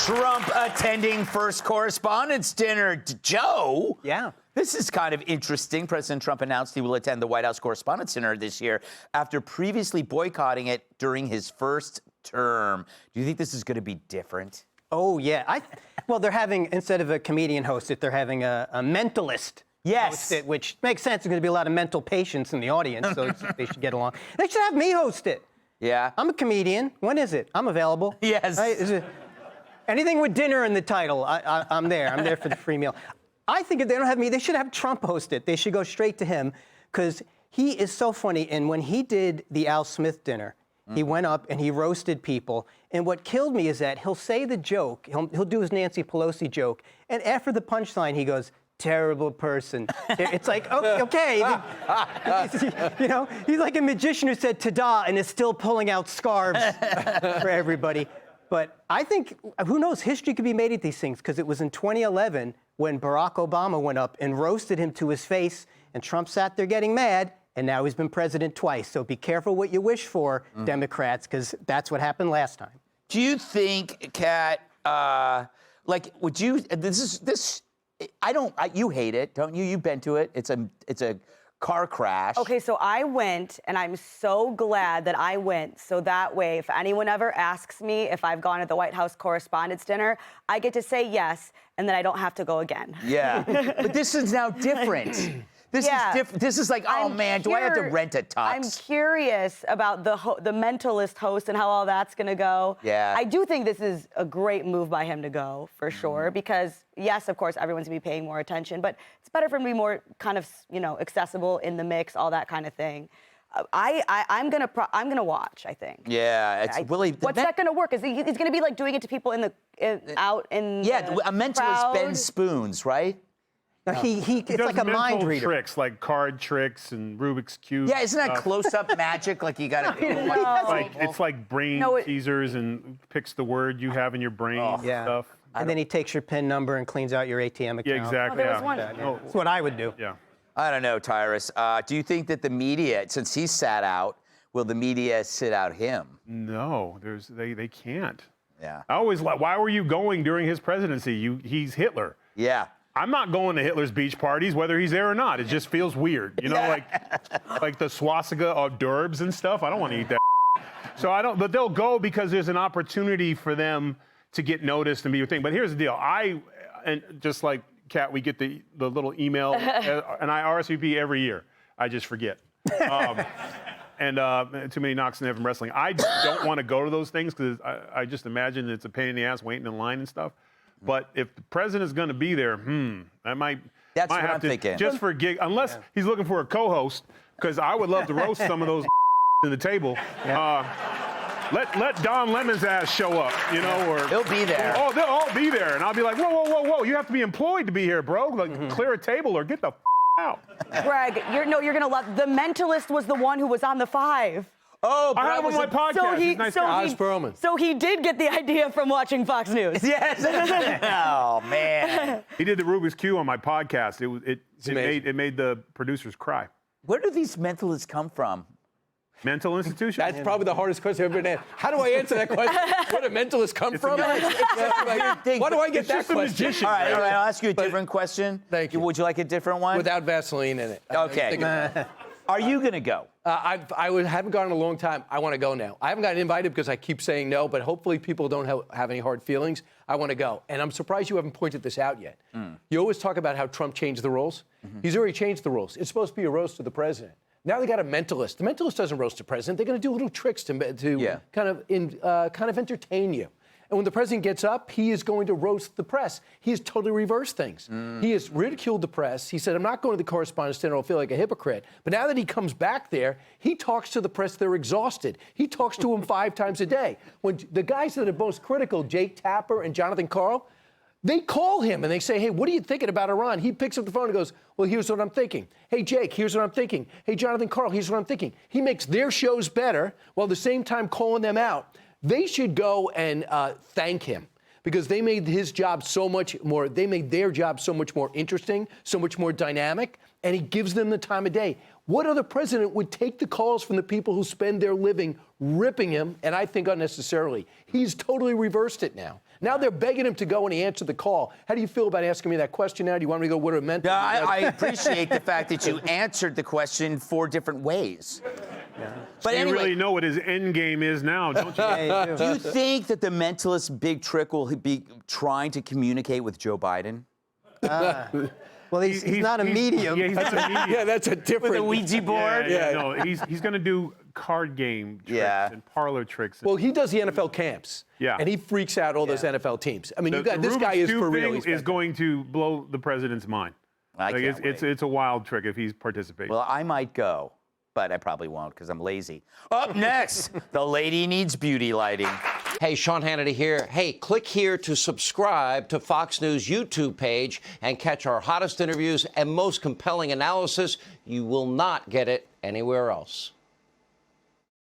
Trump attending first correspondents' dinner. Joe? Yeah. This is kind of interesting. President Trump announced he will attend the White House Correspondents' Dinner this year after previously boycotting it during his first term. Do you think this is going to be different? Oh, yeah. Well, they're having, instead of a comedian host it, they're having a mentalist host it, which makes sense. There's going to be a lot of mental patients in the audience, so they should get along. They should have me host it. Yeah. I'm a comedian. When is it? I'm available. Yes. Right? Anything with dinner in the title, I'm there. I'm there for the free meal. I think if they don't have me, they should have Trump host it. They should go straight to him because he is so funny. And when he did the Al Smith dinner, he went up and he roasted people. And what killed me is that he'll say the joke. He'll do his Nancy Pelosi joke. And after the punchline, he goes, terrible person. It's like, okay. You know, he's like a magician who said ta-da and is still pulling out scarves for everybody. But I think, who knows, history could be made at these things, because it was in 2011 when Barack Obama went up and roasted him to his face, and Trump sat there getting mad, and now he's been president twice. So be careful what you wish for, Democrats, because that's what happened last time. Do you think, Kat, would you, you hate it, don't you? You've been to it. It's a car crash. Okay, so I went, and I'm so glad that I went, so that way, if anyone ever asks me if I've gone to the White House Correspondents' Dinner, I get to say yes, and then I don't have to go again. Yeah, but this is now different. This is different. This is like, oh man, do I have to rent a tux? I'm curious about the mentalist host and how all that's gonna go. Yeah. I do think this is a great move by him to go, for sure, because yes, of course, everyone's gonna be paying more attention, but it's better for him to be more kind of, accessible in the mix, all that kind of thing. I'm gonna watch, I think. Yeah, it's really. What's that gonna work? Is he's gonna be like doing it to people out in a mentalist crowd? bends spoons, right? No, it's like a mind reader. Tricks, like card tricks and Rubik's Cube. Yeah, isn't that close-up magic? Like you got to. It's like brain teasers and picks the word you have in your brain and stuff. And then he takes your PIN number and cleans out your ATM account. Yeah, exactly. there was one. That's what I would do. Yeah. I don't know, Tyrus. Do you think that the media, since he's sat out, will the media sit out him? No, they can't. Yeah. I always like, why were you going during his presidency? He's Hitler. Yeah. I'm not going to Hitler's beach parties, whether he's there or not. It just feels weird. You know, like the swastika hors d'oeuvres and stuff. I don't want to eat that. So I don't, but they'll go because there's an opportunity for them to get noticed and be a thing. But here's the deal. And just like Kat, we get the little email, and I RSVP every year. I just forget. And too many knocks in heaven wrestling. I don't want to go to those things because I just imagine it's a pain in the ass waiting in line and stuff. But if the president's going to be there, I might. That's might what have I'm to, thinking. Just for a gig, unless he's looking for a co-host, because I would love to roast some of those in the table. Let Don Lemon's ass show up, or He'll be there. Oh, they'll all be there, and I'll be like, whoa! You have to be employed to be here, bro. Like, clear a table or get the out. Greg, you're gonna love. The Mentalist was the one who was on the 5. Oh, I have him on my podcast. He's nice guy. So he did get the idea from watching Fox News. Yes. Oh man. He did the Rubik's Cube on my podcast. It made the producers cry. Where do these mentalists come from? Mental institution? That's probably the hardest question I've ever been asked. How do I answer that question? Where do mentalists come from? Why do I get that question? All right, I'll ask you a different question. Thank you. Would you like a different one? Without Vaseline in it. Okay. Are you going to go? I haven't gone in a long time. I want to go now. I haven't gotten invited because I keep saying no, but hopefully people don't have any hard feelings. I want to go. And I'm surprised you haven't pointed this out yet. You always talk about how Trump changed the rules. He's already changed the rules. It's supposed to be a roast to the president. Now they got a mentalist. The mentalist doesn't roast the president. They're going to do little tricks to kind of entertain you. And when the president gets up, he is going to roast the press. He has totally reversed things. He has ridiculed the press. He said, I'm not going to the Correspondents' Dinner. I'll feel like a hypocrite. But now that he comes back there, he talks to the press. They're exhausted. He talks to them 5 times a day. When the guys that are most critical, Jake Tapper and Jonathan Karl, they call him and they say, hey, what are you thinking about Iran? He picks up the phone and goes, well, here's what I'm thinking. Hey, Jake, here's what I'm thinking. Hey, Jonathan Karl, here's what I'm thinking. He makes their shows better while at the same time calling them out. They should go and thank him because they made his job so much more, they made their job so much more interesting, so much more dynamic, and he gives them the time of day. What other president would take the calls from the people who spend their living ripping him, and I think unnecessarily? He's totally reversed it now. Now they're begging him to go, and he answered the call. How do you feel about asking me that question now? Do you want me to go what it meant? Yeah, I appreciate the fact that you answered the question 4 different ways. Yeah. But you anyway, really know what his end game is now, don't you? Yeah, do you think that the mentalist big trick will be trying to communicate with Joe Biden? Well, he's not a medium. Yeah, he's not a medium. Yeah, that's a different. With a Ouija board? Yeah, no, he's going to do card game tricks and parlor tricks. Well, he does the NFL camps. Yeah. And he freaks out all those NFL teams. I mean, the this guy is for real. Is going to blow the president's mind. It's a wild trick if he's participating. Well, I might go, but I probably won't because I'm lazy. Up next, the lady needs beauty lighting. Hey, Sean Hannity here. Hey, click here to subscribe to Fox News YouTube page and catch our hottest interviews and most compelling analysis. You will not get it anywhere else.